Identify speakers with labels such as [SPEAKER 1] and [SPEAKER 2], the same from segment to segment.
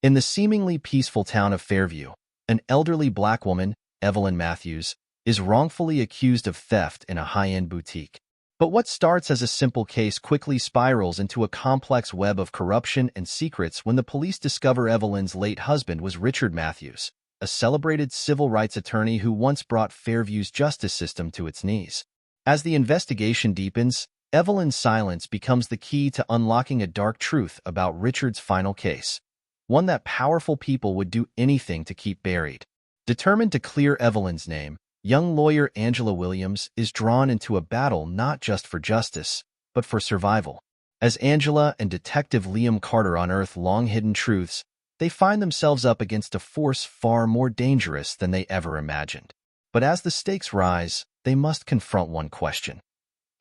[SPEAKER 1] In the seemingly peaceful town of Fairview, an elderly black woman, Evelyn Matthews, is wrongfully accused of theft in a high-end boutique. But what starts as a simple case quickly spirals into a complex web of corruption and secrets when the police discover Evelyn's late husband was Richard Matthews, a celebrated civil rights attorney who once brought Fairview's justice system to its knees. As the investigation deepens, Evelyn's silence becomes the key to unlocking a dark truth about Richard's final case, one that powerful people would do anything to keep buried. Determined to clear Evelyn's name, young lawyer Angela Williams is drawn into a battle not just for justice, but for survival. As Angela and Detective Liam Carter unearth long-hidden truths, they find themselves up against a force far more dangerous than they ever imagined. But as the stakes rise, they must confront one question.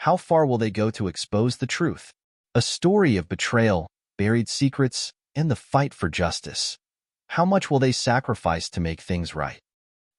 [SPEAKER 1] How far will they go to expose the truth? A story of betrayal, buried secrets, and the fight for justice. How much will they sacrifice to make things right?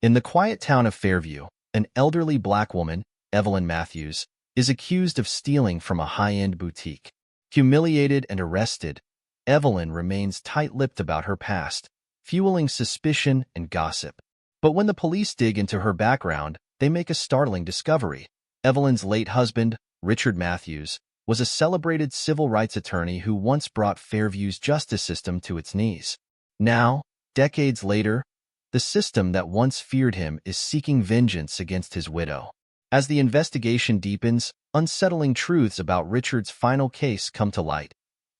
[SPEAKER 1] In the quiet town of Fairview, an elderly black woman, Evelyn Matthews, is accused of stealing from a high-end boutique. Humiliated and arrested, Evelyn remains tight-lipped about her past, fueling suspicion and gossip. But when the police dig into her background, they make a startling discovery. Evelyn's late husband, Richard Matthews, was a celebrated civil rights attorney who once brought Fairview's justice system to its knees. Now, decades later, the system that once feared him is seeking vengeance against his widow. As the investigation deepens, unsettling truths about Richard's final case come to light.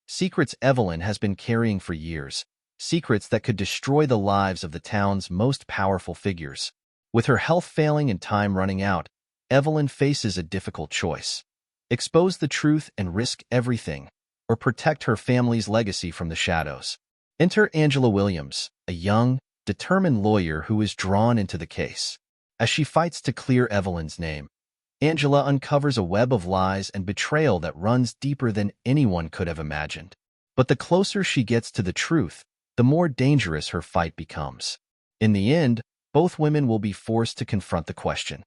[SPEAKER 1] Secrets Evelyn has been carrying for years, secrets that could destroy the lives of the town's most powerful figures. With her health failing and time running out, Evelyn faces a difficult choice. Expose the truth and risk everything, or protect her family's legacy from the shadows. Enter Angela Williams, a young, determined lawyer who is drawn into the case. As she fights to clear Evelyn's name, Angela uncovers a web of lies and betrayal that runs deeper than anyone could have imagined. But the closer she gets to the truth, the more dangerous her fight becomes. In the end, both women will be forced to confront the question: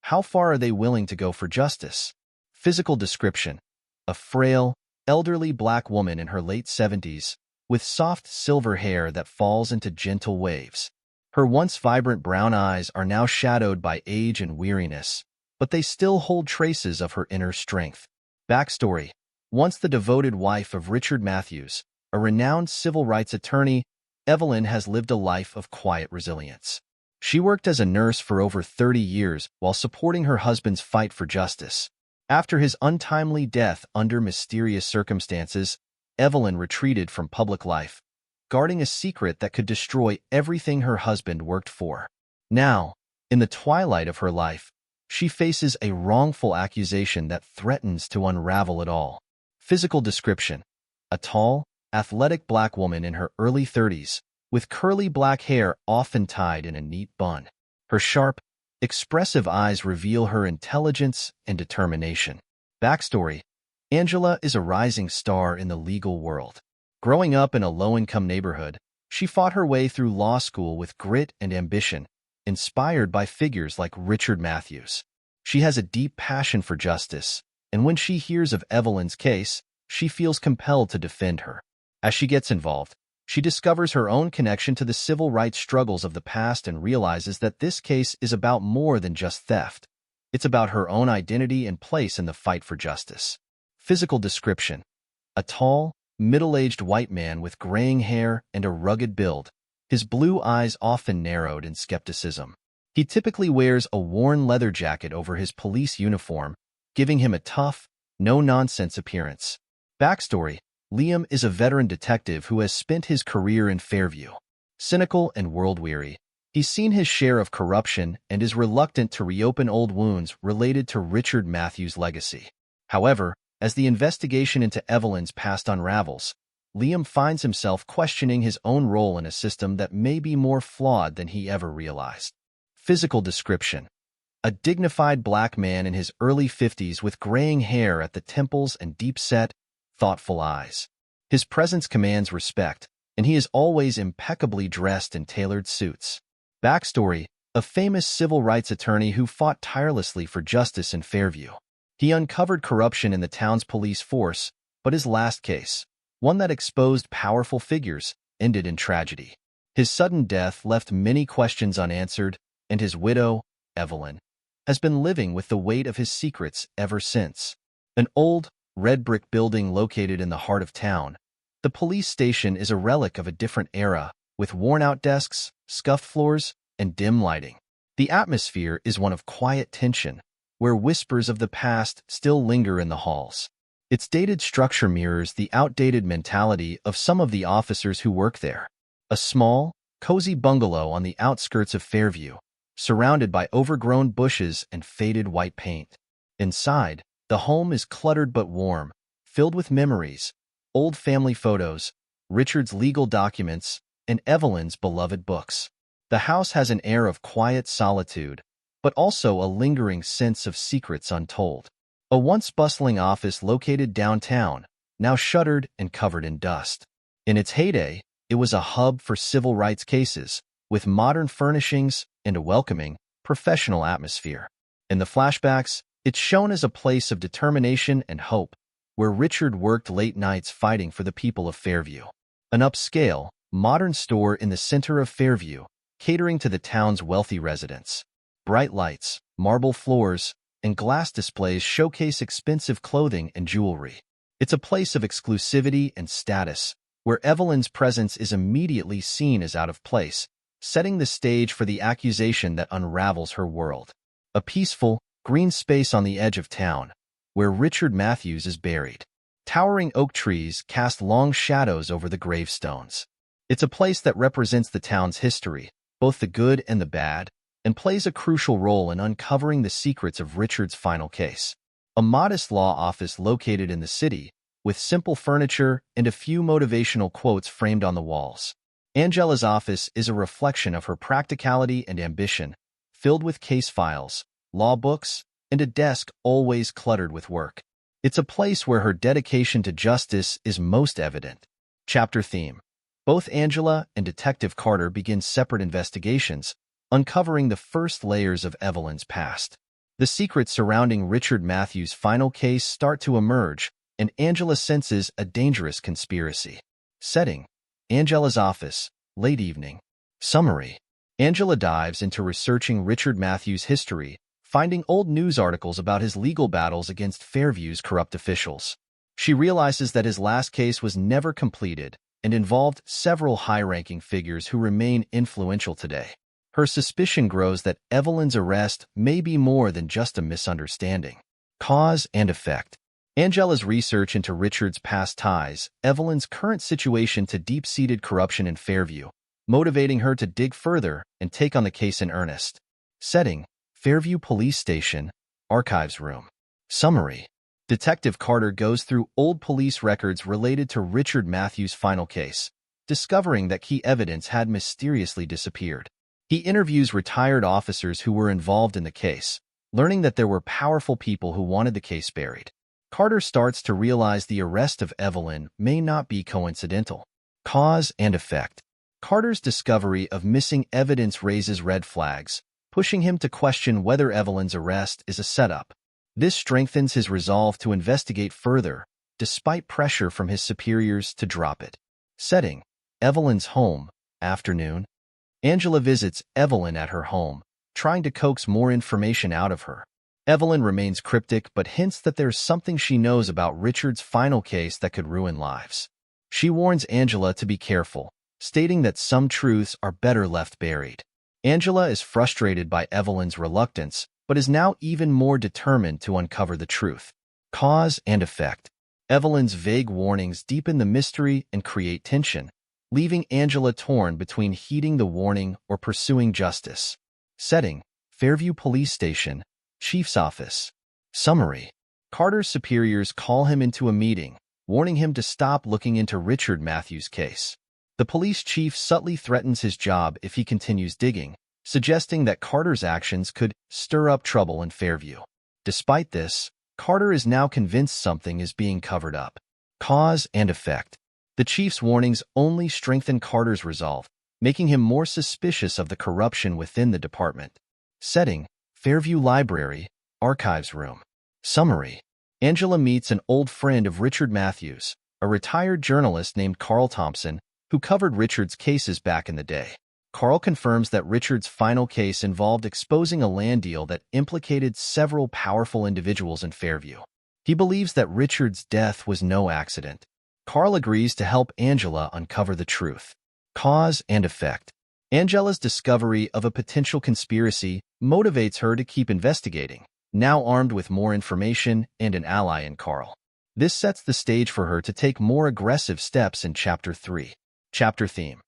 [SPEAKER 1] how far are they willing to go for justice? Physical description: a frail, elderly black woman in her late 70s, with soft silver hair that falls into gentle waves. Her once vibrant brown eyes are now shadowed by age and weariness, but they still hold traces of her inner strength. Backstory: once the devoted wife of Richard Matthews, a renowned civil rights attorney, Evelyn has lived a life of quiet resilience. She worked as a nurse for over 30 years while supporting her husband's fight for justice. After his untimely death under mysterious circumstances, Evelyn retreated from public life, guarding a secret that could destroy everything her husband worked for. Now, in the twilight of her life, she faces a wrongful accusation that threatens to unravel it all. Physical description: a tall, athletic black woman in her early 30s, with curly black hair often tied in a neat bun. Her sharp, expressive eyes reveal her intelligence and determination. Backstory: Angela is a rising star in the legal world. Growing up in a low-income neighborhood, she fought her way through law school with grit and ambition, inspired by figures like Richard Matthews. She has a deep passion for justice, and when she hears of Evelyn's case, she feels compelled to defend her. As she gets involved, she discovers her own connection to the civil rights struggles of the past and realizes that this case is about more than just theft. It's about her own identity and place in the fight for justice. Physical description: a tall, middle-aged white man with graying hair and a rugged build, his blue eyes often narrowed in skepticism. He typically wears a worn leather jacket over his police uniform, giving him a tough, no-nonsense appearance. Backstory: Liam is a veteran detective who has spent his career in Fairview. Cynical and world-weary, he's seen his share of corruption and is reluctant to reopen old wounds related to Richard Matthews' legacy. However, as the investigation into Evelyn's past unravels, Liam finds himself questioning his own role in a system that may be more flawed than he ever realized. Physical description: a dignified black man in his early 50s with graying hair at the temples and deep-set, thoughtful eyes. His presence commands respect, and he is always impeccably dressed in tailored suits. Backstory: a famous civil rights attorney who fought tirelessly for justice in Fairview. He uncovered corruption in the town's police force, but his last case, one that exposed powerful figures, ended in tragedy. His sudden death left many questions unanswered, and his widow, Evelyn, has been living with the weight of his secrets ever since. An old, red brick building located in the heart of town, the police station is a relic of a different era, with worn-out desks, scuffed floors, and dim lighting. The atmosphere is one of quiet tension, where whispers of the past still linger in the halls. Its dated structure mirrors the outdated mentality of some of the officers who work there. A small, cozy bungalow on the outskirts of Fairview, surrounded by overgrown bushes and faded white paint. Inside, the home is cluttered but warm, filled with memories, old family photos, Richard's legal documents, and Evelyn's beloved books. The house has an air of quiet solitude, but also a lingering sense of secrets untold. A once bustling office located downtown, now shuttered and covered in dust. In its heyday, it was a hub for civil rights cases, with modern furnishings and a welcoming, professional atmosphere. In the flashbacks, it's shown as a place of determination and hope, where Richard worked late nights fighting for the people of Fairview. An upscale, modern store in the center of Fairview, catering to the town's wealthy residents. Bright lights, marble floors, and glass displays showcase expensive clothing and jewelry. It's a place of exclusivity and status, where Evelyn's presence is immediately seen as out of place, setting the stage for the accusation that unravels her world. A peaceful, green space on the edge of town, where Richard Matthews is buried. Towering oak trees cast long shadows over the gravestones. It's a place that represents the town's history, both the good and the bad, and plays a crucial role in uncovering the secrets of Richard's final case. A modest law office located in the city, with simple furniture and a few motivational quotes framed on the walls. Angela's office is a reflection of her practicality and ambition, filled with case files, law books, and a desk always cluttered with work. It's a place where her dedication to justice is most evident. Chapter theme. Both Angela and Detective Carter begin separate investigations, uncovering the first layers of Evelyn's past. The secrets surrounding Richard Matthews' final case start to emerge, and Angela senses a dangerous conspiracy. Setting: Angela's office, late evening. Summary: Angela dives into researching Richard Matthews' history, finding old news articles about his legal battles against Fairview's corrupt officials. She realizes that his last case was never completed and involved several high-ranking figures who remain influential today. Her suspicion grows that Evelyn's arrest may be more than just a misunderstanding. Cause and effect. Angela's research into Richard's past ties Evelyn's current situation to deep-seated corruption in Fairview, motivating her to dig further and take on the case in earnest. Setting: Fairview Police Station, Archives Room. Summary: Detective Carter goes through old police records related to Richard Matthews' final case, discovering that key evidence had mysteriously disappeared. He interviews retired officers who were involved in the case, learning that there were powerful people who wanted the case buried. Carter starts to realize the arrest of Evelyn may not be coincidental. Cause and effect. Carter's discovery of missing evidence raises red flags, pushing him to question whether Evelyn's arrest is a setup. This strengthens his resolve to investigate further, despite pressure from his superiors to drop it. Setting: Evelyn's home, afternoon. Angela visits Evelyn at her home, trying to coax more information out of her. Evelyn remains cryptic but hints that there's something she knows about Richard's final case that could ruin lives. She warns Angela to be careful, stating that some truths are better left buried. Angela is frustrated by Evelyn's reluctance, but is now even more determined to uncover the truth. Cause and effect. Evelyn's vague warnings deepen the mystery and create tension, leaving Angela torn between heeding the warning or pursuing justice. Setting: Fairview Police Station, Chief's Office. Summary: Carter's superiors call him into a meeting, warning him to stop looking into Richard Matthews' case. The police chief subtly threatens his job if he continues digging, suggesting that Carter's actions could stir up trouble in Fairview. Despite this, Carter is now convinced something is being covered up. Cause and effect. The chief's warnings only strengthen Carter's resolve, making him more suspicious of the corruption within the department. Setting: Fairview Library, Archives Room. Summary: Angela meets an old friend of Richard Matthews, a retired journalist named Carl Thompson, who covered Richard's cases back in the day. Carl confirms that Richard's final case involved exposing a land deal that implicated several powerful individuals in Fairview. He believes that Richard's death was no accident. Carl agrees to help Angela uncover the truth. Cause and effect. Angela's discovery of a potential conspiracy motivates her to keep investigating, now armed with more information and an ally in Carl. This sets the stage for her to take more aggressive steps in Chapter 3. Chapter theme.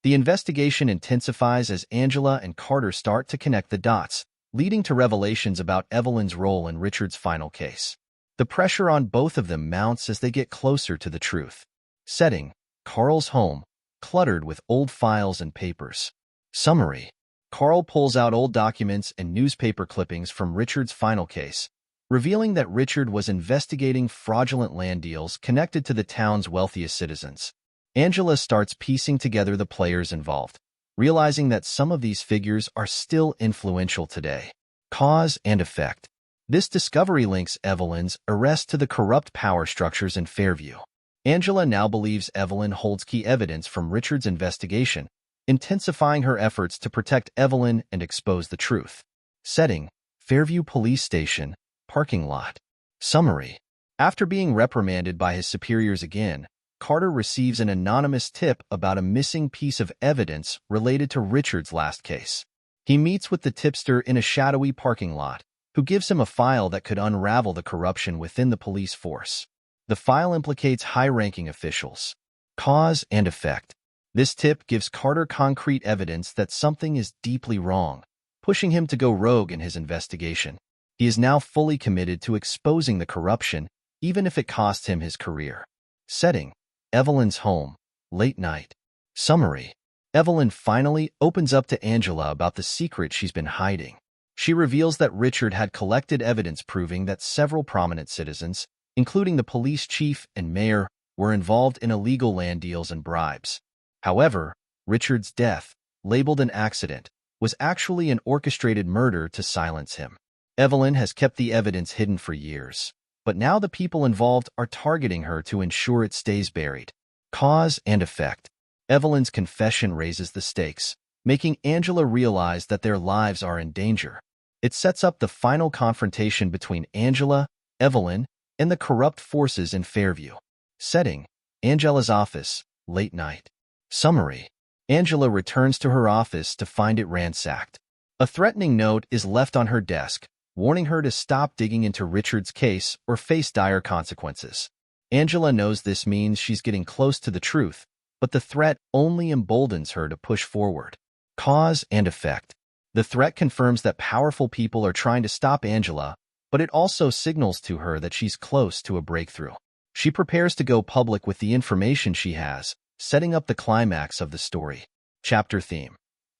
[SPEAKER 1] The investigation intensifies as Angela and Carter start to connect the dots, leading to revelations about Evelyn's role in Richard's final case. The pressure on both of them mounts as they get closer to the truth. Setting: Carl's home, cluttered with old files and papers. Summary: Carl pulls out old documents and newspaper clippings from Richard's final case, revealing that Richard was investigating fraudulent land deals connected to the town's wealthiest citizens. Angela starts piecing together the players involved, realizing that some of these figures are still influential today. Cause and effect. This discovery links Evelyn's arrest to the corrupt power structures in Fairview. Angela now believes Evelyn holds key evidence from Richard's investigation, intensifying her efforts to protect Evelyn and expose the truth. Setting: Fairview Police Station, parking lot. Summary: after being reprimanded by his superiors again, Carter receives an anonymous tip about a missing piece of evidence related to Richard's last case. He meets with the tipster in a shadowy parking lot, who gives him a file that could unravel the corruption within the police force. The file implicates high-ranking officials. Cause and effect. This tip gives Carter concrete evidence that something is deeply wrong, pushing him to go rogue in his investigation. He is now fully committed to exposing the corruption, even if it costs him his career. Setting: Evelyn's home, late night. Summary: Evelyn finally opens up to Angela about the secret she's been hiding. She reveals that Richard had collected evidence proving that several prominent citizens, including the police chief and mayor, were involved in illegal land deals and bribes. However, Richard's death, labeled an accident, was actually an orchestrated murder to silence him. Evelyn has kept the evidence hidden for years, but now the people involved are targeting her to ensure it stays buried. Cause and effect. Evelyn's confession raises the stakes, making Angela realize that their lives are in danger. It sets up the final confrontation between Angela, Evelyn, and the corrupt forces in Fairview. Setting: Angela's office, late night. Summary: Angela returns to her office to find it ransacked. A threatening note is left on her desk, warning her to stop digging into Richard's case or face dire consequences. Angela knows this means she's getting close to the truth, but the threat only emboldens her to push forward. Cause and effect. The threat confirms that powerful people are trying to stop Angela, but it also signals to her that she's close to a breakthrough. She prepares to go public with the information she has, setting up the climax of the story. Chapter theme.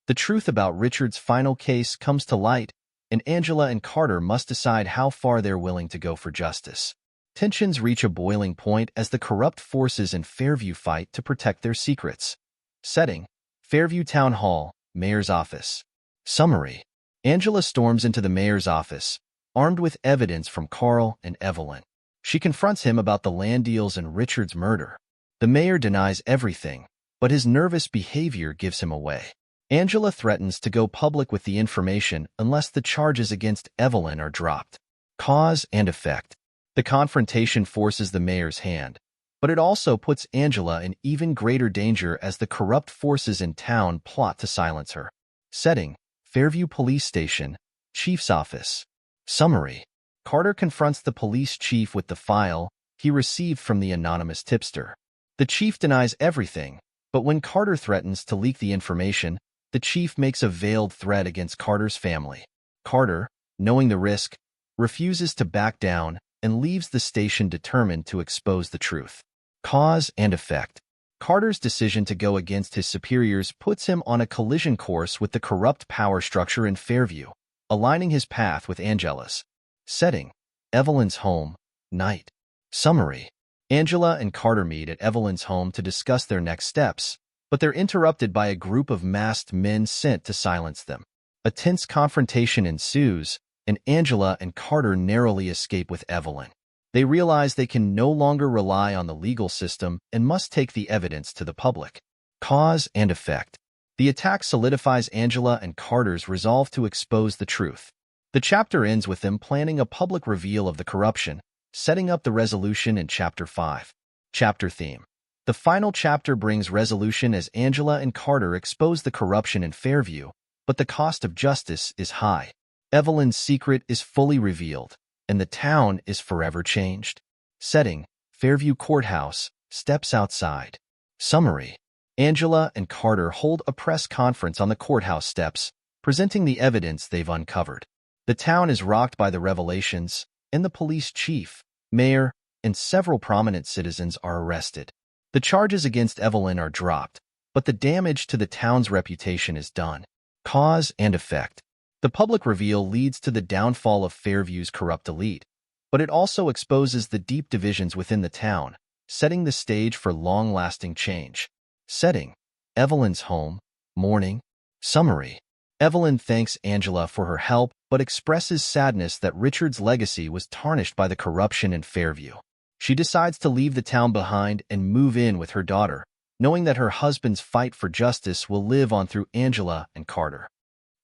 [SPEAKER 1] The truth about Richard's final case comes to light, and Angela and Carter must decide how far they're willing to go for justice. Tensions reach a boiling point as the corrupt forces in Fairview fight to protect their secrets. Setting: Fairview Town Hall, Mayor's Office. Summary: Angela storms into the mayor's office, armed with evidence from Carl and Evelyn. She confronts him about the land deals and Richard's murder. The mayor denies everything, but his nervous behavior gives him away. Angela threatens to go public with the information unless the charges against Evelyn are dropped. Cause and effect. The confrontation forces the mayor's hand, but it also puts Angela in even greater danger as the corrupt forces in town plot to silence her. Setting: Fairview Police Station, Chief's Office. Summary: Carter confronts the police chief with the file he received from the anonymous tipster. The chief denies everything, but when Carter threatens to leak the information, the chief makes a veiled threat against Carter's family. Carter, knowing the risk, refuses to back down and leaves the station determined to expose the truth. Cause and effect. Carter's decision to go against his superiors puts him on a collision course with the corrupt power structure in Fairview, aligning his path with Angela's. Setting: Evelyn's home, night. Summary: Angela and Carter meet at Evelyn's home to discuss their next steps, but they're interrupted by a group of masked men sent to silence them. A tense confrontation ensues, and Angela and Carter narrowly escape with Evelyn. They realize they can no longer rely on the legal system and must take the evidence to the public. Cause and effect. The attack solidifies Angela and Carter's resolve to expose the truth. The chapter ends with them planning a public reveal of the corruption, setting up the resolution in Chapter 5. Chapter theme. The final chapter brings resolution as Angela and Carter expose the corruption in Fairview, but the cost of justice is high. Evelyn's secret is fully revealed, and the town is forever changed. Setting: Fairview Courthouse, steps outside. Summary. Angela and Carter hold a press conference on the courthouse steps, presenting the evidence they've uncovered. The town is rocked by the revelations, and the police chief, mayor, and several prominent citizens are arrested. The charges against Evelyn are dropped, but the damage to the town's reputation is done. Cause and effect. The public reveal leads to the downfall of Fairview's corrupt elite, but it also exposes the deep divisions within the town, setting the stage for long-lasting change. Setting: Evelyn's home, morning. Summary. Evelyn thanks Angela for her help but expresses sadness that Richard's legacy was tarnished by the corruption in Fairview. She decides to leave the town behind and move in with her daughter, knowing that her husband's fight for justice will live on through Angela and Carter.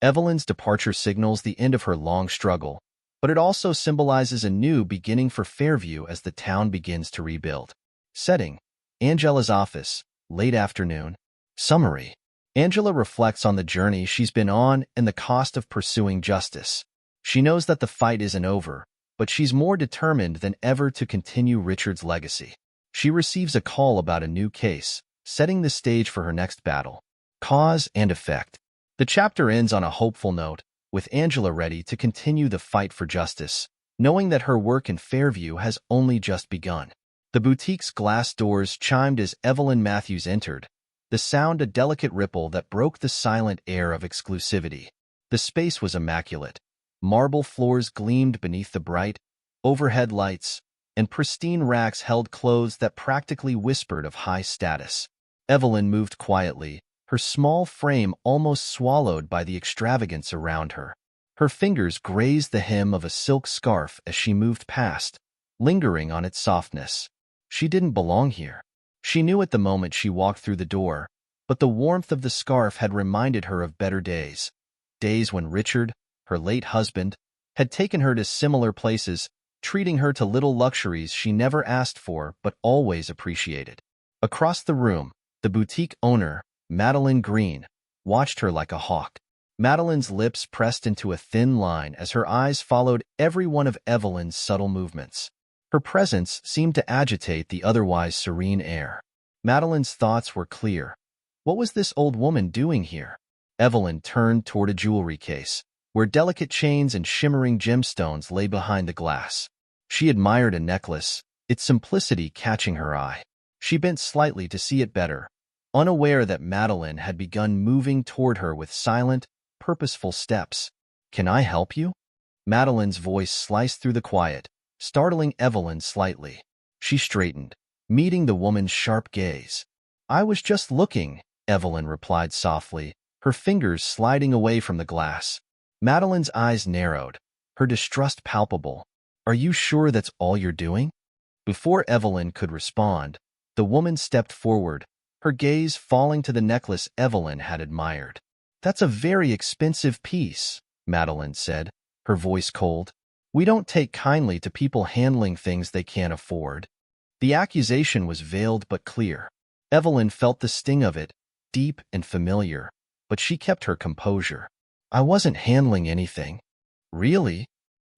[SPEAKER 1] Evelyn's departure signals the end of her long struggle, but it also symbolizes a new beginning for Fairview as the town begins to rebuild. Setting: Angela's office, late afternoon. Summary. Angela reflects on the journey she's been on and the cost of pursuing justice. She knows that the fight isn't over, but she's more determined than ever to continue Richard's legacy. She receives a call about a new case, setting the stage for her next battle. Cause and effect. The chapter ends on a hopeful note, with Angela ready to continue the fight for justice, knowing that her work in Fairview has only just begun. The boutique's glass doors chimed as Evelyn Matthews entered, the sound a delicate ripple that broke the silent air of exclusivity. The space was immaculate. Marble floors gleamed beneath the bright, overhead lights, and pristine racks held clothes that practically whispered of high status. Evelyn moved quietly, her small frame almost swallowed by the extravagance around her. Her fingers grazed the hem of a silk scarf as she moved past, lingering on its softness. She didn't belong here. She knew at the moment she walked through the door, but the warmth of the scarf had reminded her of better days. Days when Richard, her late husband, had taken her to similar places, treating her to little luxuries she never asked for but always appreciated. Across the room, the boutique owner, Madeline Green, watched her like a hawk. Madeline's lips pressed into a thin line as her eyes followed every one of Evelyn's subtle movements. Her presence seemed to agitate the otherwise serene air. Madeline's thoughts were clear. What was this old woman doing here? Evelyn turned toward a jewelry case, where delicate chains and shimmering gemstones lay behind the glass. She admired a necklace, its simplicity catching her eye. She bent slightly to see it better, unaware that Madeline had begun moving toward her with silent, purposeful steps. "Can I help you?" Madeline's voice sliced through the quiet, startling Evelyn slightly. She straightened, meeting the woman's sharp gaze. "I was just looking," Evelyn replied softly, her fingers sliding away from the glass. Madeline's eyes narrowed, her distrust palpable. "Are you sure that's all you're doing?" Before Evelyn could respond, the woman stepped forward, her gaze falling to the necklace Evelyn had admired. "That's a very expensive piece," Madeline said, her voice cold. "We don't take kindly to people handling things they can't afford." The accusation was veiled but clear. Evelyn felt the sting of it, deep and familiar, but she kept her composure. "I wasn't handling anything." "Really?"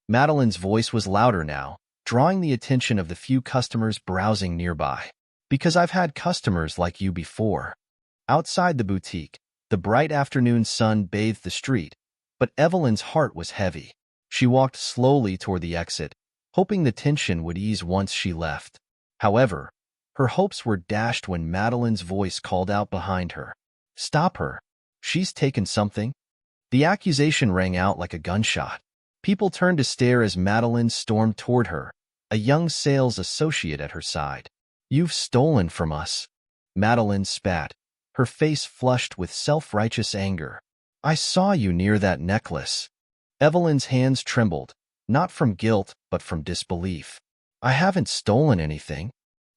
[SPEAKER 1] Madeline's voice was louder now, drawing the attention of the few customers browsing nearby. "Because I've had customers like you before." Outside the boutique, the bright afternoon sun bathed the street, but Evelyn's heart was heavy. She walked slowly toward the exit, hoping the tension would ease once she left. However, her hopes were dashed when Madeline's voice called out behind her. "Stop her. She's taken something." The accusation rang out like a gunshot. People turned to stare as Madeline stormed toward her, a young sales associate at her side. "You've stolen from us." Madeline spat, her face flushed with self-righteous anger. "I saw you near that necklace." Evelyn's hands trembled, not from guilt but from disbelief. "I haven't stolen anything."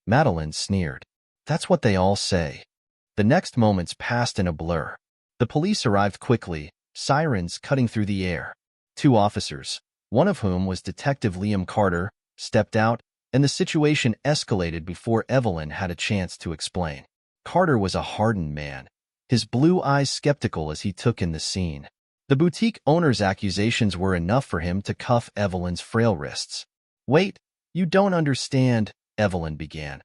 [SPEAKER 1] Madeline sneered. "That's what they all say." The next moments passed in a blur. The police arrived quickly, sirens cutting through the air. Two officers, one of whom was Detective Liam Carter, stepped out, and the situation escalated before Evelyn had a chance to explain. Carter was a hardened man, his blue eyes skeptical as he took in the scene. The boutique owner's accusations were enough for him to cuff Evelyn's frail wrists. "Wait, you don't understand," Evelyn began,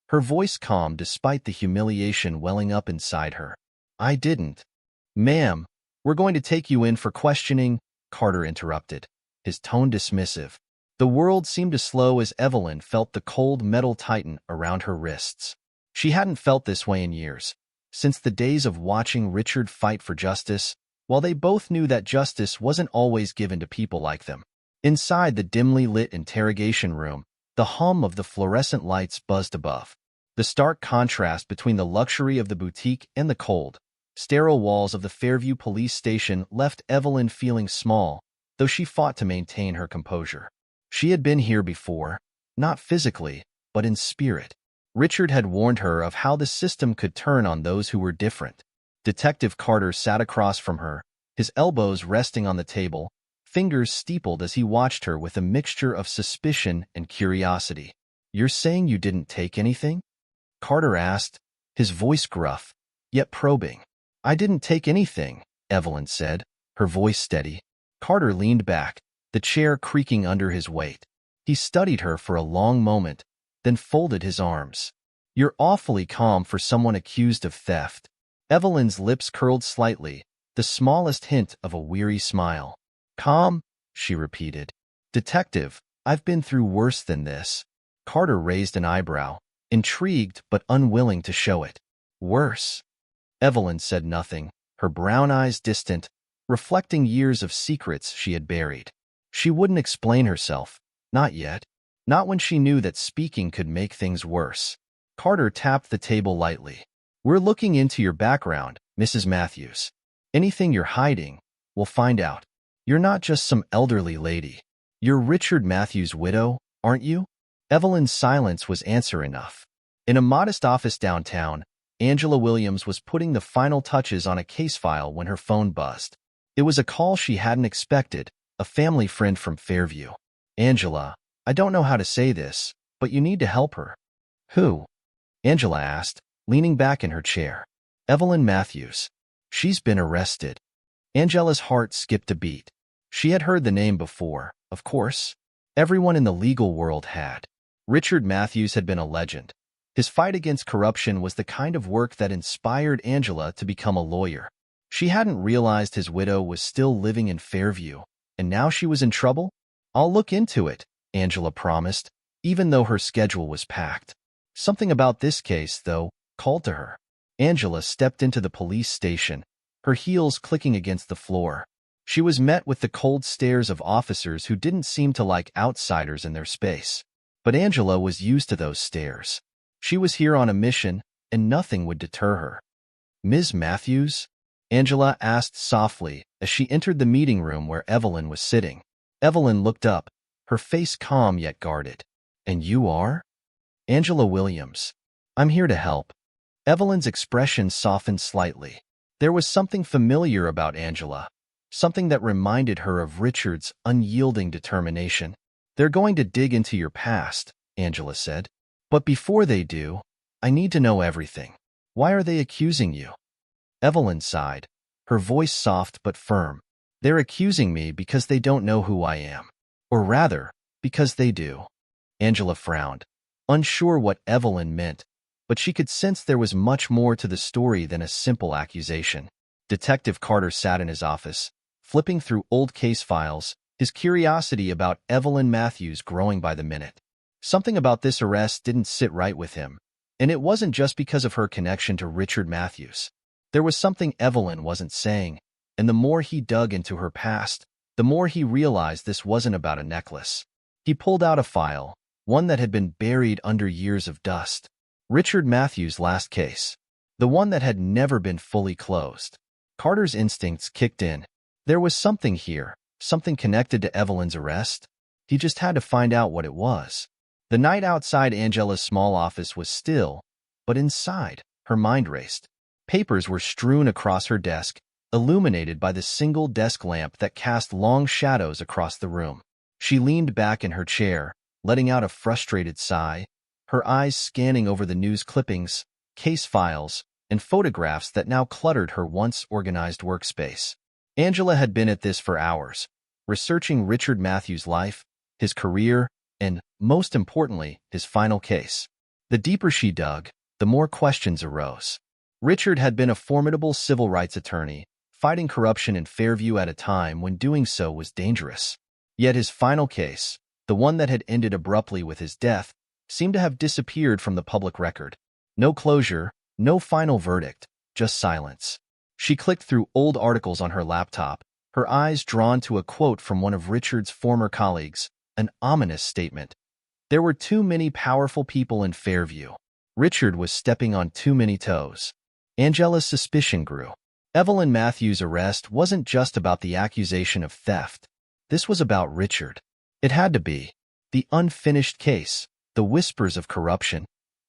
[SPEAKER 1] her voice calm despite the humiliation welling up inside her. "I didn't." "Ma'am, we're going to take you in for questioning," Carter interrupted, his tone dismissive. The world seemed to slow as Evelyn felt the cold metal tighten around her wrists. She hadn't felt this way in years, since the days of watching Richard fight for justice, while they both knew that justice wasn't always given to people like them. Inside the dimly lit interrogation room, the hum of the fluorescent lights buzzed above. The stark contrast between the luxury of the boutique and the cold, sterile walls of the Fairview police station left Evelyn feeling small, though she fought to maintain her composure. She had been here before, not physically, but in spirit. Richard had warned her of how the system could turn on those who were different. Detective Carter sat across from her, his elbows resting on the table, fingers steepled as he watched her with a mixture of suspicion and curiosity. "You're saying you didn't take anything?" Carter asked, his voice gruff, yet probing. "I didn't take anything," Evelyn said, her voice steady. Carter leaned back, the chair creaking under his weight. He studied her for a long moment, then folded his arms. "You're awfully calm for someone accused of theft." Evelyn's lips curled slightly, the smallest hint of a weary smile. "Calm?" she repeated. "Detective, I've been through worse than this." Carter raised an eyebrow, intrigued but unwilling to show it. "Worse?" Evelyn said nothing, her brown eyes distant, reflecting years of secrets she had buried. She wouldn't explain herself, not yet, not when she knew that speaking could make things worse. Carter tapped the table lightly. "We're looking into your background, Mrs. Matthews. Anything you're hiding, we'll find out. You're not just some elderly lady. You're Richard Matthews' widow, aren't you?" Evelyn's silence was answer enough. In a modest office downtown, Angela Williams was putting the final touches on a case file when her phone buzzed. It was a call she hadn't expected, a family friend from Fairview. "Angela, I don't know how to say this, but you need to help her." "Who?" Angela asked, leaning back in her chair. "Evelyn Matthews. She's been arrested." Angela's heart skipped a beat. She had heard the name before, of course. Everyone in the legal world had. Richard Matthews had been a legend. His fight against corruption was the kind of work that inspired Angela to become a lawyer. She hadn't realized his widow was still living in Fairview, and now she was in trouble? "I'll look into it," Angela promised, even though her schedule was packed. Something about this case, though, called to her. Angela stepped into the police station, her heels clicking against the floor. She was met with the cold stares of officers who didn't seem to like outsiders in their space. But Angela was used to those stares. She was here on a mission, and nothing would deter her. "Ms. Matthews?" Angela asked softly as she entered the meeting room where Evelyn was sitting. Evelyn looked up, her face calm yet guarded. "And you are?" "Angela Williams. I'm here to help." Evelyn's expression softened slightly. There was something familiar about Angela, something that reminded her of Richard's unyielding determination. "They're going to dig into your past," Angela said. "But before they do, I need to know everything. Why are they accusing you?" Evelyn sighed, her voice soft but firm. "They're accusing me because they don't know who I am. Or rather, because they do." Angela frowned, unsure what Evelyn meant, but she could sense there was much more to the story than a simple accusation. Detective Carter sat in his office, flipping through old case files, his curiosity about Evelyn Matthews growing by the minute. Something about this arrest didn't sit right with him, and it wasn't just because of her connection to Richard Matthews. There was something Evelyn wasn't saying, and the more he dug into her past, the more he realized this wasn't about a necklace. He pulled out a file, one that had been buried under years of dust. Richard Matthews' last case, the one that had never been fully closed. Carter's instincts kicked in. There was something here, something connected to Evelyn's arrest. He just had to find out what it was. The night outside Angela's small office was still, but inside, her mind raced. Papers were strewn across her desk, illuminated by the single desk lamp that cast long shadows across the room. She leaned back in her chair, letting out a frustrated sigh, her eyes scanning over the news clippings, case files, and photographs that now cluttered her once organized workspace. Angela had been at this for hours, researching Richard Matthews' life, his career, and, most importantly, his final case. The deeper she dug, the more questions arose. Richard had been a formidable civil rights attorney, fighting corruption in Fairview at a time when doing so was dangerous. Yet his final case, the one that had ended abruptly with his death, seemed to have disappeared from the public record. No closure, no final verdict, just silence. She clicked through old articles on her laptop, her eyes drawn to a quote from one of Richard's former colleagues, an ominous statement. There were too many powerful people in Fairview. Richard was stepping on too many toes. Angela's suspicion grew. Evelyn Matthews' arrest wasn't just about the accusation of theft. This was about Richard. It had to be. The unfinished case, the whispers of corruption.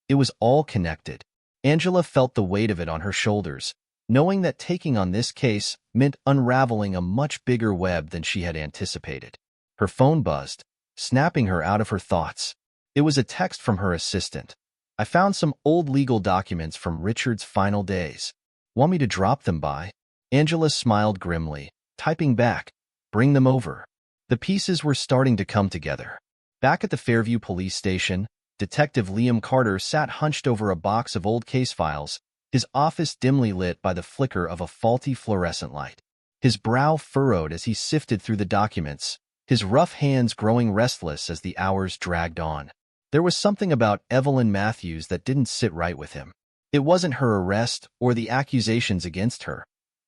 [SPEAKER 1] It was all connected. Angela felt the weight of it on her shoulders, knowing that taking on this case meant unraveling a much bigger web than she had anticipated. Her phone buzzed, snapping her out of her thoughts. It was a text from her assistant. I found some old legal documents from Richard's final days. Want me to drop them by? Angela smiled grimly, typing back, bring them over. The pieces were starting to come together. Back at the Fairview police station, Detective Liam Carter sat hunched over a box of old case files, his office dimly lit by the flicker of a faulty fluorescent light. His brow furrowed as he sifted through the documents, his rough hands growing restless as the hours dragged on. There was something about Evelyn Matthews that didn't sit right with him. It wasn't her arrest or the accusations against her.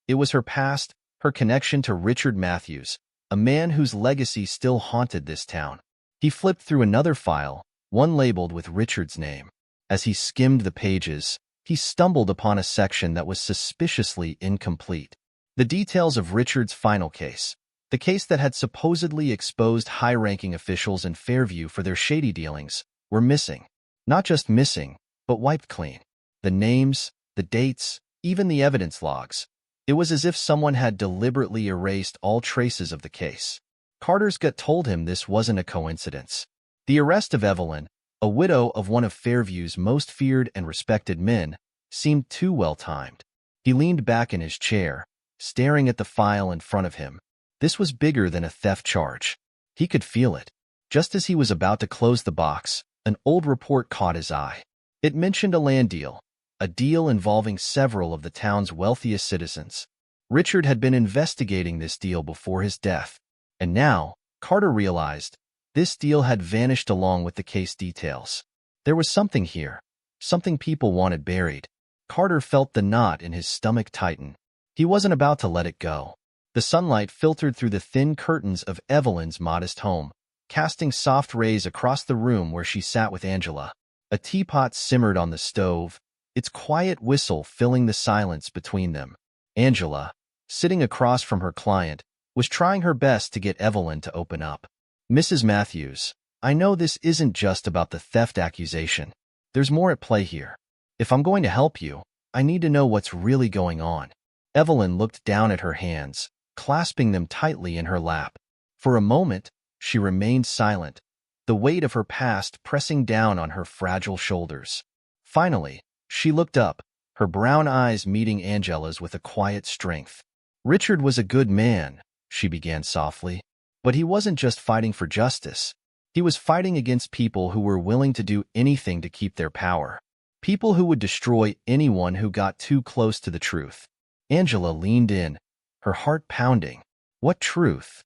[SPEAKER 1] It was her past, her connection to Richard Matthews, a man whose legacy still haunted this town. He flipped through another file, one labeled with Richard's name. As he skimmed the pages, he stumbled upon a section that was suspiciously incomplete. The details of Richard's final case, the case that had supposedly exposed high-ranking officials in Fairview for their shady dealings, were missing. Not just missing, but wiped clean. The names, the dates, even the evidence logs. It was as if someone had deliberately erased all traces of the case. Carter's gut told him this wasn't a coincidence. The arrest of Evelyn, a widow of one of Fairview's most feared and respected men, seemed too well-timed. He leaned back in his chair, staring at the file in front of him. This was bigger than a theft charge. He could feel it. Just as he was about to close the box, an old report caught his eye. It mentioned a land deal, a deal involving several of the town's wealthiest citizens. Richard had been investigating this deal before his death, and now, Carter realized, this deal had vanished along with the case details. There was something here, something people wanted buried. Carter felt the knot in his stomach tighten. He wasn't about to let it go. The sunlight filtered through the thin curtains of Evelyn's modest home, casting soft rays across the room where she sat with Angela. A teapot simmered on the stove, its quiet whistle filling the silence between them. Angela, sitting across from her client, was trying her best to get Evelyn to open up. Mrs. Matthews, I know this isn't just about the theft accusation. There's more at play here. If I'm going to help you, I need to know what's really going on. Evelyn looked down at her hands, clasping them tightly in her lap. For a moment, she remained silent, the weight of her past pressing down on her fragile shoulders. Finally, she looked up, her brown eyes meeting Angela's with a quiet strength. Richard was a good man, she began softly, but he wasn't just fighting for justice. He was fighting against people who were willing to do anything to keep their power. People who would destroy anyone who got too close to the truth. Angela leaned in, her heart pounding. What truth?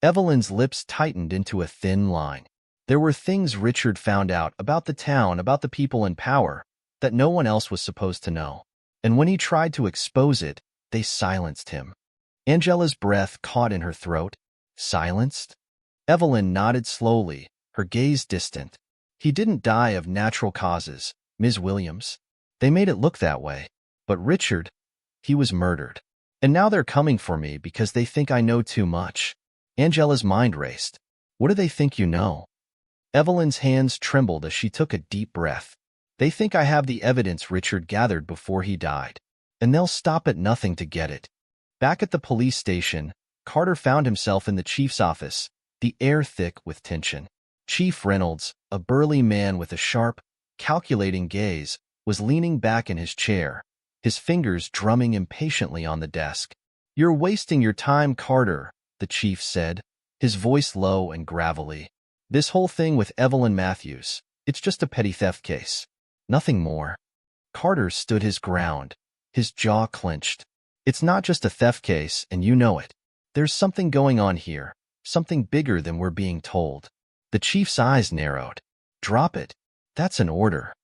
[SPEAKER 1] Evelyn's lips tightened into a thin line. There were things Richard found out about the town, about the people in power, that no one else was supposed to know. And when he tried to expose it, they silenced him. Angela's breath caught in her throat. Silenced? Evelyn nodded slowly, her gaze distant. He didn't die of natural causes, Ms. Williams. They made it look that way. But Richard, he was murdered. And now they're coming for me because they think I know too much. Angela's mind raced. What do they think you know? Evelyn's hands trembled as she took a deep breath. They think I have the evidence Richard gathered before he died. and they'll stop at nothing to get it. Back at the police station, Carter found himself in the chief's office, the air thick with tension. Chief Reynolds, a burly man with a sharp, calculating gaze, was leaning back in his chair, his fingers drumming impatiently on the desk. "You're wasting your time, Carter," the chief said, his voice low and gravelly. "This whole thing with Evelyn Matthews, it's just a petty theft case. Nothing more." Carter stood his ground, his jaw clenched. "It's not just a theft case, and you know it. There's something going on here, something bigger than we're being told." The chief's eyes narrowed. "Drop it. That's an order."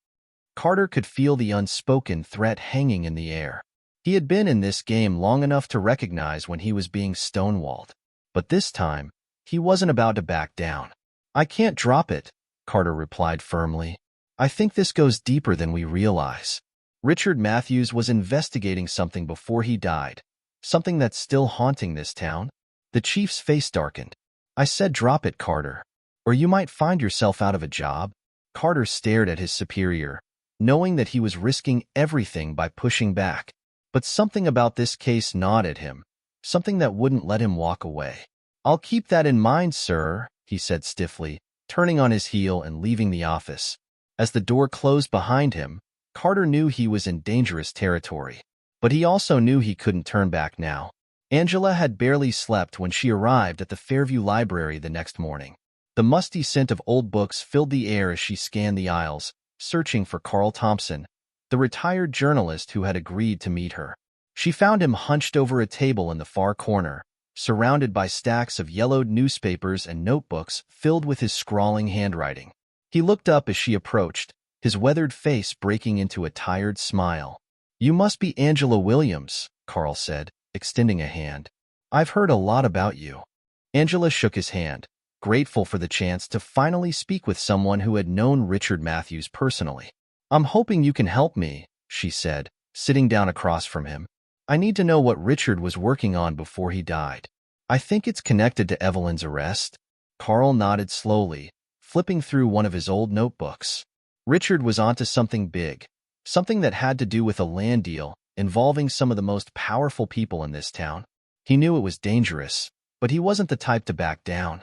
[SPEAKER 1] Carter could feel the unspoken threat hanging in the air. He had been in this game long enough to recognize when he was being stonewalled. But this time, he wasn't about to back down. "I can't drop it," Carter replied firmly. "I think this goes deeper than we realize. Richard Matthews was investigating something before he died, something that's still haunting this town." The chief's face darkened. "I said drop it, Carter, or you might find yourself out of a job." Carter stared at his superior, knowing that he was risking everything by pushing back. But something about this case gnawed at him, something that wouldn't let him walk away. "I'll keep that in mind, sir," he said stiffly, turning on his heel and leaving the office. As the door closed behind him, Carter knew he was in dangerous territory. But he also knew he couldn't turn back now. Angela had barely slept when she arrived at the Fairview Library the next morning. The musty scent of old books filled the air as she scanned the aisles, searching for Carl Thompson, the retired journalist who had agreed to meet her. She found him hunched over a table in the far corner, surrounded by stacks of yellowed newspapers and notebooks filled with his scrawling handwriting. He looked up as she approached, his weathered face breaking into a tired smile. "You must be Angela Williams," Carl said, extending a hand. "I've heard a lot about you." Angela shook his hand, grateful for the chance to finally speak with someone who had known Richard Matthews personally. "I'm hoping you can help me," she said, sitting down across from him. "I need to know what Richard was working on before he died. I think it's connected to Evelyn's arrest." Carl nodded slowly, flipping through one of his old notebooks. Richard was onto something big, something that had to do with a land deal involving some of the most powerful people in this town. He knew it was dangerous, but he wasn't the type to back down.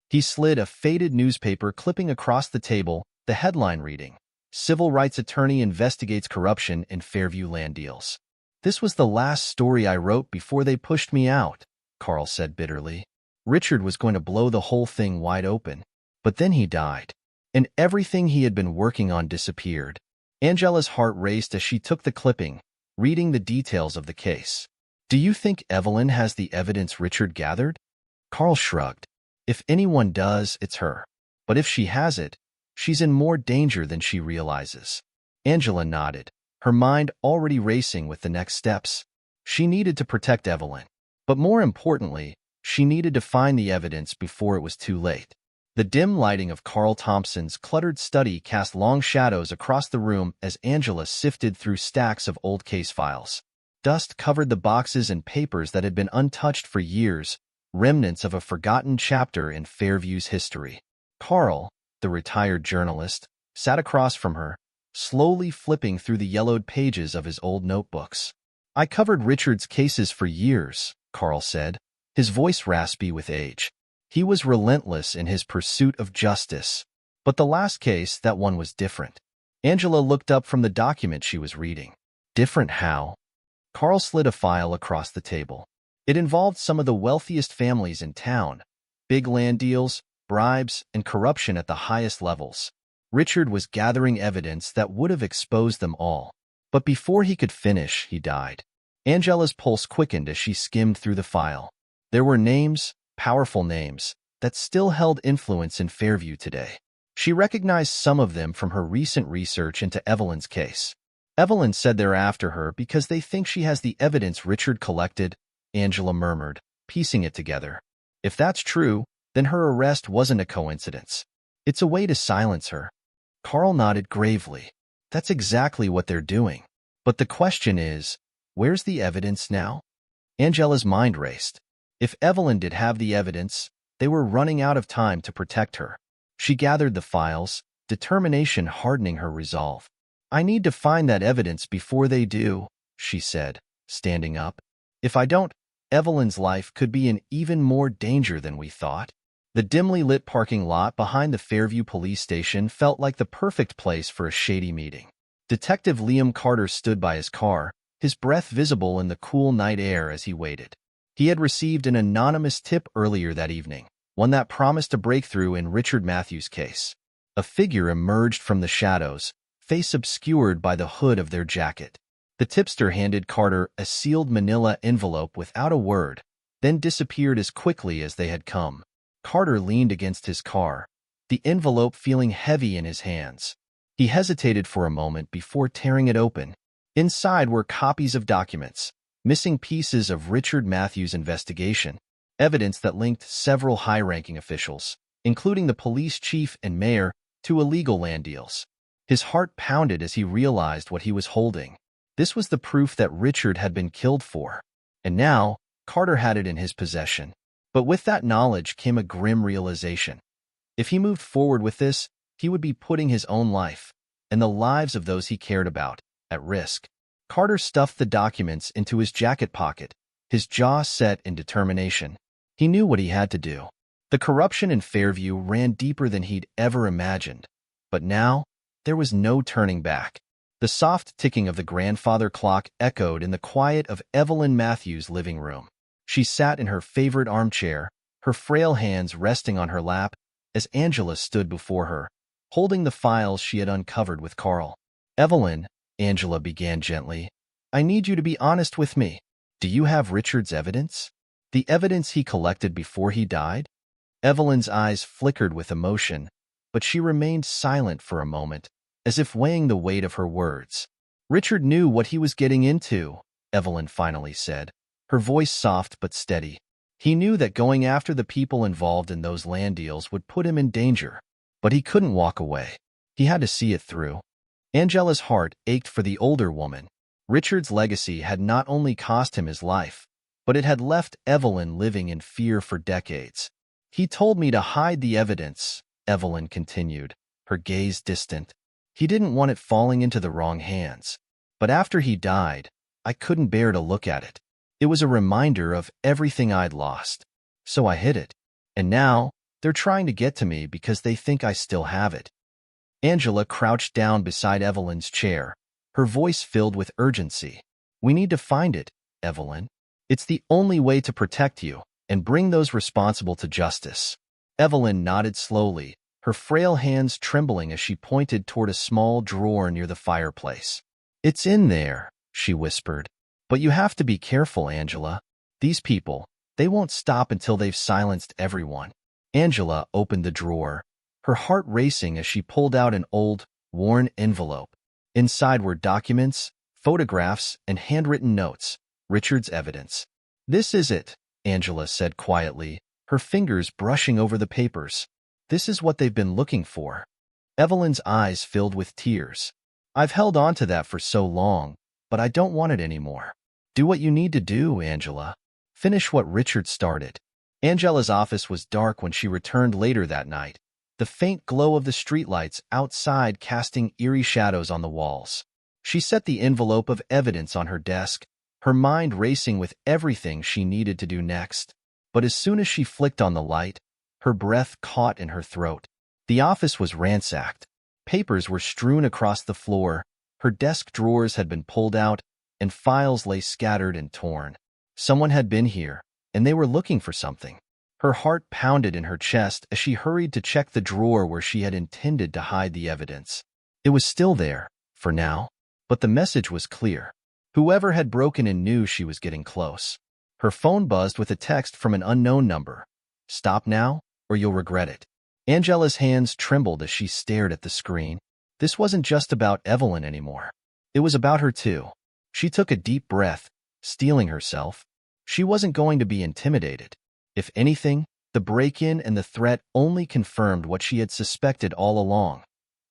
[SPEAKER 1] He slid a faded newspaper clipping across the table, the headline reading, "Civil Rights Attorney Investigates Corruption in Fairview Land Deals." "This was the last story I wrote before they pushed me out," Carl said bitterly. Richard was going to blow the whole thing wide open. But then he died, and everything he had been working on disappeared. Angela's heart raced as she took the clipping, reading the details of the case. "Do you think Evelyn has the evidence Richard gathered?" Carl shrugged. "If anyone does, it's her. But if she has it, she's in more danger than she realizes." Angela nodded, her mind already racing with the next steps. She needed to protect Evelyn. But more importantly, she needed to find the evidence before it was too late. The dim lighting of Carl Thompson's cluttered study cast long shadows across the room as Angela sifted through stacks of old case files. Dust covered the boxes and papers that had been untouched for years, remnants of a forgotten chapter in Fairview's history. Carl, the retired journalist, sat across from her, slowly flipping through the yellowed pages of his old notebooks. "I covered Richard's cases for years," Carl said, his voice raspy with age. "He was relentless in his pursuit of justice. But the last case, that one was different." Angela looked up from the document she was reading. "Different how?" Carl slid a file across the table. It involved some of the wealthiest families in town, big land deals, bribes, and corruption at the highest levels. Richard was gathering evidence that would have exposed them all. But before he could finish, he died. Angela's pulse quickened as she skimmed through the file. There were names, powerful names, that still held influence in Fairview today. She recognized some of them from her recent research into Evelyn's case. "Evelyn said they're after her because they think she has the evidence Richard collected," Angela murmured, piecing it together. "If that's true, then her arrest wasn't a coincidence. It's a way to silence her." Carl nodded gravely. "That's exactly what they're doing. But the question is, where's the evidence now?" Angela's mind raced. If Evelyn did have the evidence, they were running out of time to protect her. She gathered the files, determination hardening her resolve. "I need to find that evidence before they do," she said, standing up. "If I don't, Evelyn's life could be in even more danger than we thought." The dimly lit parking lot behind the Fairview police station felt like the perfect place for a shady meeting. Detective Liam Carter stood by his car, his breath visible in the cool night air as he waited. He had received an anonymous tip earlier that evening, one that promised a breakthrough in Richard Matthews' case. A figure emerged from the shadows, face obscured by the hood of their jacket. The tipster handed Carter a sealed manila envelope without a word, then disappeared as quickly as they had come. Carter leaned against his car, the envelope feeling heavy in his hands. He hesitated for a moment before tearing it open. Inside were copies of documents, missing pieces of Richard Matthews' investigation, evidence that linked several high-ranking officials, including the police chief and mayor, to illegal land deals. His heart pounded as he realized what he was holding. This was the proof that Richard had been killed for, and now Carter had it in his possession. But with that knowledge came a grim realization. If he moved forward with this, he would be putting his own life, and the lives of those he cared about, at risk. Carter stuffed the documents into his jacket pocket, his jaw set in determination. He knew what he had to do. The corruption in Fairview ran deeper than he'd ever imagined. But now, there was no turning back. The soft ticking of the grandfather clock echoed in the quiet of Evelyn Matthews' living room. She sat in her favorite armchair, her frail hands resting on her lap, as Angela stood before her, holding the files she had uncovered with Carl. "Evelyn," Angela began gently, "I need you to be honest with me. Do you have Richard's evidence? The evidence he collected before he died?" Evelyn's eyes flickered with emotion, but she remained silent for a moment, as if weighing the weight of her words. "Richard knew what he was getting into," Evelyn finally said, her voice soft but steady. "He knew that going after the people involved in those land deals would put him in danger, but he couldn't walk away. He had to see it through." Angela's heart ached for the older woman. Richard's legacy had not only cost him his life, but it had left Evelyn living in fear for decades. "He told me to hide the evidence," Evelyn continued, her gaze distant. "He didn't want it falling into the wrong hands. But after he died, I couldn't bear to look at it. It was a reminder of everything I'd lost. So I hid it. And now, they're trying to get to me because they think I still have it." Angela crouched down beside Evelyn's chair, her voice filled with urgency. "We need to find it, Evelyn. It's the only way to protect you and bring those responsible to justice." Evelyn nodded slowly, her frail hands trembling as she pointed toward a small drawer near the fireplace. "It's in there," she whispered. "But you have to be careful, Angela. These people, they won't stop until they've silenced everyone." Angela opened the drawer, her heart racing as she pulled out an old, worn envelope. Inside were documents, photographs, and handwritten notes, Richard's evidence. "This is it," Angela said quietly, her fingers brushing over the papers. "This is what they've been looking for." Evelyn's eyes filled with tears. "I've held on to that for so long, but I don't want it anymore." "Do what you need to do, Angela. Finish what Richard started." Angela's office was dark when she returned later that night, the faint glow of the streetlights outside casting eerie shadows on the walls. She set the envelope of evidence on her desk, her mind racing with everything she needed to do next. But as soon as she flicked on the light, her breath caught in her throat. The office was ransacked. Papers were strewn across the floor, her desk drawers had been pulled out, and files lay scattered and torn. Someone had been here, and they were looking for something. Her heart pounded in her chest as she hurried to check the drawer where she had intended to hide the evidence. It was still there, for now, but the message was clear. Whoever had broken in knew she was getting close. Her phone buzzed with a text from an unknown number. "Stop now, or you'll regret it." Angela's hands trembled as she stared at the screen. This wasn't just about Evelyn anymore. It was about her too. She took a deep breath, steeling herself. She wasn't going to be intimidated. If anything, the break-in and the threat only confirmed what she had suspected all along.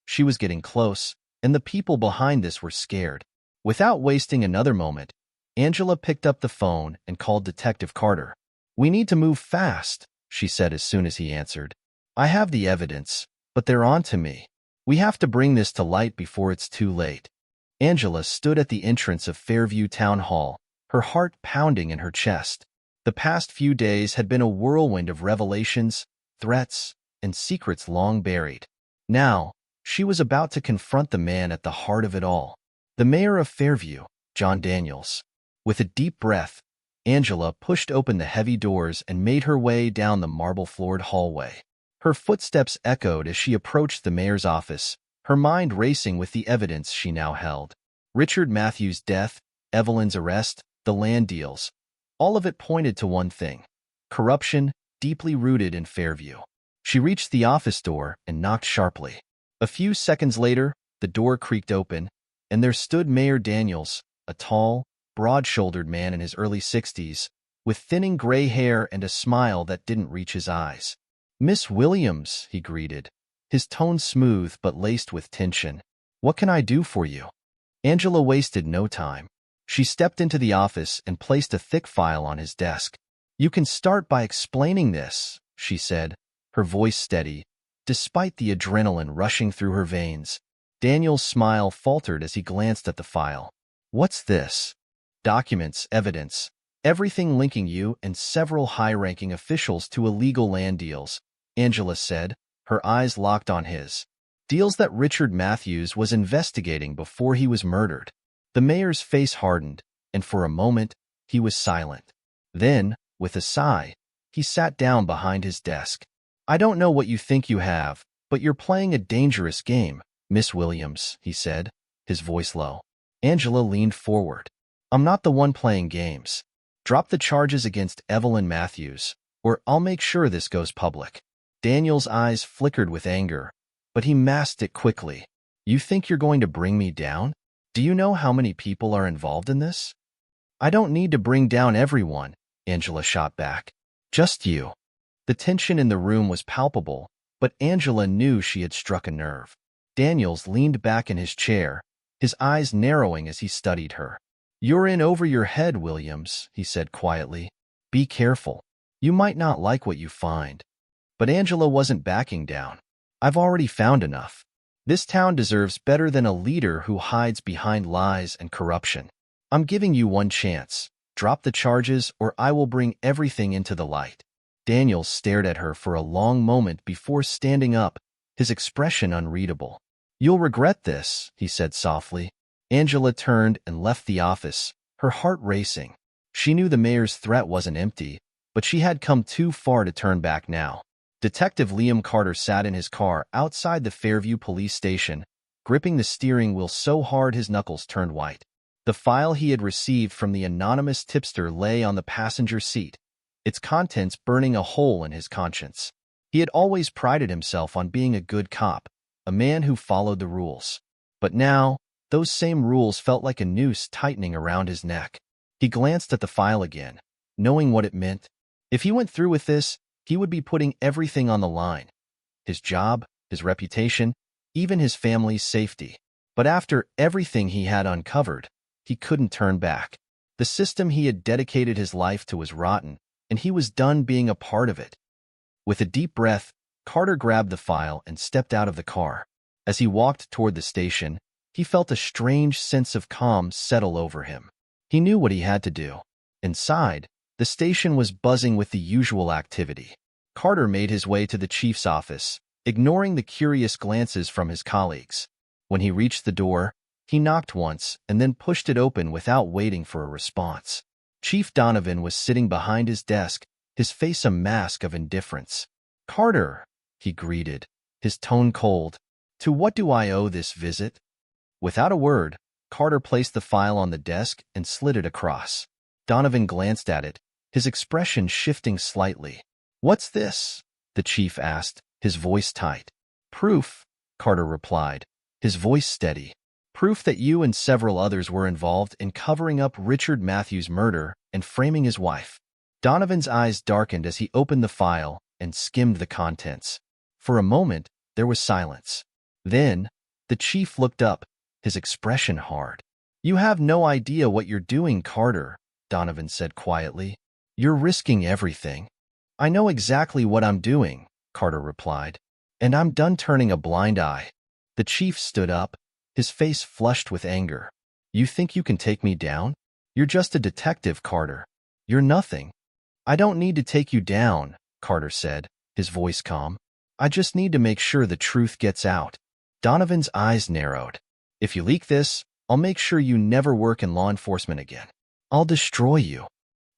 [SPEAKER 1] She was getting close, and the people behind this were scared. Without wasting another moment, Angela picked up the phone and called Detective Carter. "We need to move fast," she said as soon as he answered. "I have the evidence, but they're on to me. We have to bring this to light before it's too late." Angela stood at the entrance of Fairview Town Hall, her heart pounding in her chest. The past few days had been a whirlwind of revelations, threats, and secrets long buried. Now, she was about to confront the man at the heart of it all. The mayor of Fairview, John Daniels. With a deep breath, Angela pushed open the heavy doors and made her way down the marble-floored hallway. Her footsteps echoed as she approached the mayor's office, her mind racing with the evidence she now held. Richard Matthews' death, Evelyn's arrest, the land deals. All of it pointed to one thing: corruption deeply rooted in Fairview. She reached the office door and knocked sharply. A few seconds later, the door creaked open, and there stood Mayor Daniels, a tall, broad-shouldered man in his early 60s, with thinning gray hair and a smile that didn't reach his eyes. "Miss Williams," he greeted, his tone smooth but laced with tension. "What can I do for you?" Angela wasted no time. She stepped into the office and placed a thick file on his desk. "You can start by explaining this," she said, her voice steady, despite the adrenaline rushing through her veins. Daniel's smile faltered as he glanced at the file. "What's this?" "Documents, evidence, everything linking you and several high-ranking officials to illegal land deals," Angela said, her eyes locked on his. "Deals that Richard Matthews was investigating before he was murdered." The mayor's face hardened, and for a moment, he was silent. Then, with a sigh, he sat down behind his desk. "I don't know what you think you have, but you're playing a dangerous game, Miss Williams," he said, his voice low. Angela leaned forward. "I'm not the one playing games. Drop the charges against Evelyn Matthews, or I'll make sure this goes public." Daniel's eyes flickered with anger, but he masked it quickly. "You think you're going to bring me down? Do you know how many people are involved in this?" "I don't need to bring down everyone," Angela shot back. "Just you." The tension in the room was palpable, but Angela knew she had struck a nerve. Daniels leaned back in his chair, his eyes narrowing as he studied her. "You're in over your head, Williams," he said quietly. "Be careful. You might not like what you find." But Angela wasn't backing down. "I've already found enough. This town deserves better than a leader who hides behind lies and corruption. I'm giving you one chance. Drop the charges or I will bring everything into the light." Daniels stared at her for a long moment before standing up, his expression unreadable. "You'll regret this," he said softly. Angela turned and left the office, her heart racing. She knew the mayor's threat wasn't empty, but she had come too far to turn back now. Detective Liam Carter sat in his car outside the Fairview police station, gripping the steering wheel so hard his knuckles turned white. The file he had received from the anonymous tipster lay on the passenger seat, its contents burning a hole in his conscience. He had always prided himself on being a good cop, a man who followed the rules. But now, those same rules felt like a noose tightening around his neck. He glanced at the file again, knowing what it meant. If he went through with this, he would be putting everything on the line. His job, his reputation, even his family's safety. But after everything he had uncovered, he couldn't turn back. The system he had dedicated his life to was rotten, and he was done being a part of it. With a deep breath, Carter grabbed the file and stepped out of the car. As he walked toward the station, he felt a strange sense of calm settle over him. He knew what he had to do. Inside, the station was buzzing with the usual activity. Carter made his way to the chief's office, ignoring the curious glances from his colleagues. When he reached the door, he knocked once and then pushed it open without waiting for a response. Chief Donovan was sitting behind his desk, his face a mask of indifference. "Carter," he greeted, his tone cold. "To what do I owe this visit?" Without a word, Carter placed the file on the desk and slid it across. Donovan glanced at it, his expression shifting slightly. "What's this?" the chief asked, his voice tight. "Proof," Carter replied, his voice steady. "Proof that you and several others were involved in covering up Richard Matthews' murder and framing his wife." Donovan's eyes darkened as he opened the file and skimmed the contents. For a moment, there was silence. Then, the chief looked up, his expression hard. "You have no idea what you're doing, Carter," Donovan said quietly. "You're risking everything." "I know exactly what I'm doing," Carter replied, "and I'm done turning a blind eye." The chief stood up, his face flushed with anger. "You think you can take me down?" You're just a detective, Carter. You're nothing. I don't need to take you down, Carter said, his voice calm. I just need to make sure the truth gets out. Donovan's eyes narrowed. If you leak this, I'll make sure you never work in law enforcement again. I'll destroy you.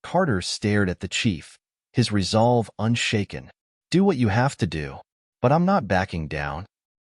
[SPEAKER 1] Carter stared at the chief, his resolve unshaken. Do what you have to do, but I'm not backing down.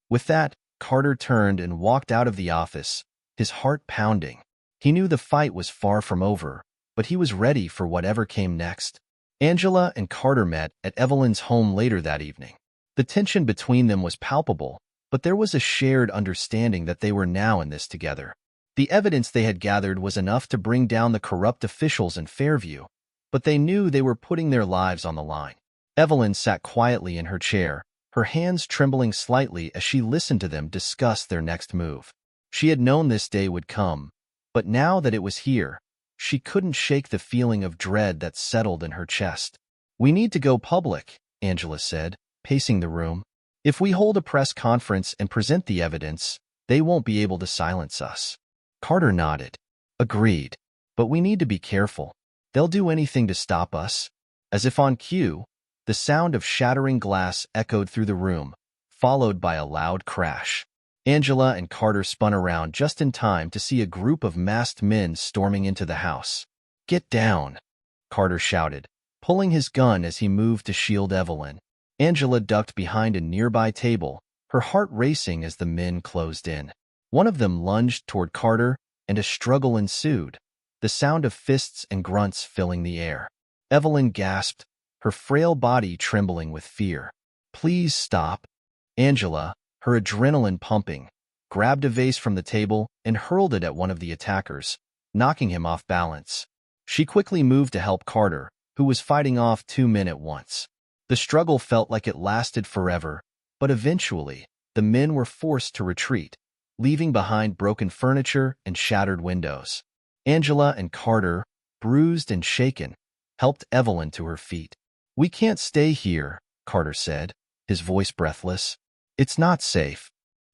[SPEAKER 1] With that, Carter turned and walked out of the office, his heart pounding. He knew the fight was far from over, but he was ready for whatever came next. Angela and Carter met at Evelyn's home later that evening. The tension between them was palpable, but there was a shared understanding that they were now in this together. The evidence they had gathered was enough to bring down the corrupt officials in Fairview, but they knew they were putting their lives on the line. Evelyn sat quietly in her chair, her hands trembling slightly as she listened to them discuss their next move. She had known this day would come, but now that it was here, she couldn't shake the feeling of dread that settled in her chest. We need to go public, Angela said, pacing the room. If we hold a press conference and present the evidence, they won't be able to silence us. Carter nodded. Agreed. But we need to be careful. They'll do anything to stop us. As if on cue, the sound of shattering glass echoed through the room, followed by a loud crash. Angela and Carter spun around just in time to see a group of masked men storming into the house. Get down, Carter shouted, pulling his gun as he moved to shield Evelyn. Angela ducked behind a nearby table, her heart racing as the men closed in. One of them lunged toward Carter, and a struggle ensued, the sound of fists and grunts filling the air. Evelyn gasped, her frail body trembling with fear. Please stop. Angela, her adrenaline pumping, grabbed a vase from the table and hurled it at one of the attackers, knocking him off balance. She quickly moved to help Carter, who was fighting off two men at once. The struggle felt like it lasted forever, but eventually, the men were forced to retreat, leaving behind broken furniture and shattered windows. Angela and Carter, bruised and shaken, helped Evelyn to her feet. We can't stay here, Carter said, his voice breathless. It's not safe.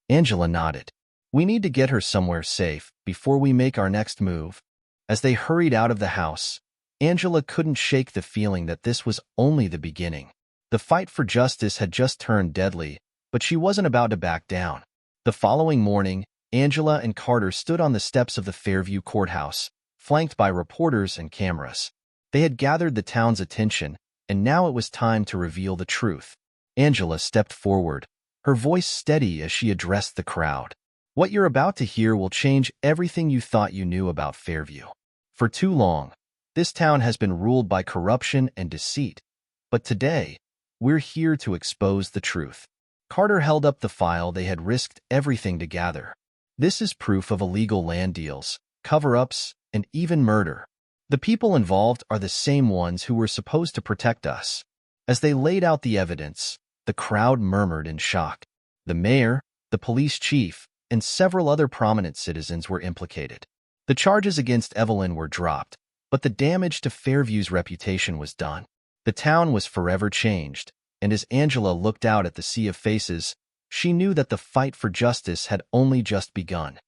[SPEAKER 1] Angela nodded. We need to get her somewhere safe before we make our next move. As they hurried out of the house, Angela couldn't shake the feeling that this was only the beginning. The fight for justice had just turned deadly, but she wasn't about to back down. The following morning, Angela and Carter stood on the steps of the Fairview courthouse, flanked by reporters and cameras. They had gathered the town's attention, and now it was time to reveal the truth. Angela stepped forward, her voice steady as she addressed the crowd. What you're about to hear will change everything you thought you knew about Fairview. For too long, this town has been ruled by corruption and deceit. But today, we're here to expose the truth. Carter held up the file they had risked everything to gather. This is proof of illegal land deals, cover-ups, and even murder. The people involved are the same ones who were supposed to protect us. As they laid out the evidence, the crowd murmured in shock. The mayor, the police chief, and several other prominent citizens were implicated. The charges against Evelyn were dropped, but the damage to Fairview's reputation was done. The town was forever changed, and as Angela looked out at the sea of faces, she knew that the fight for justice had only just begun.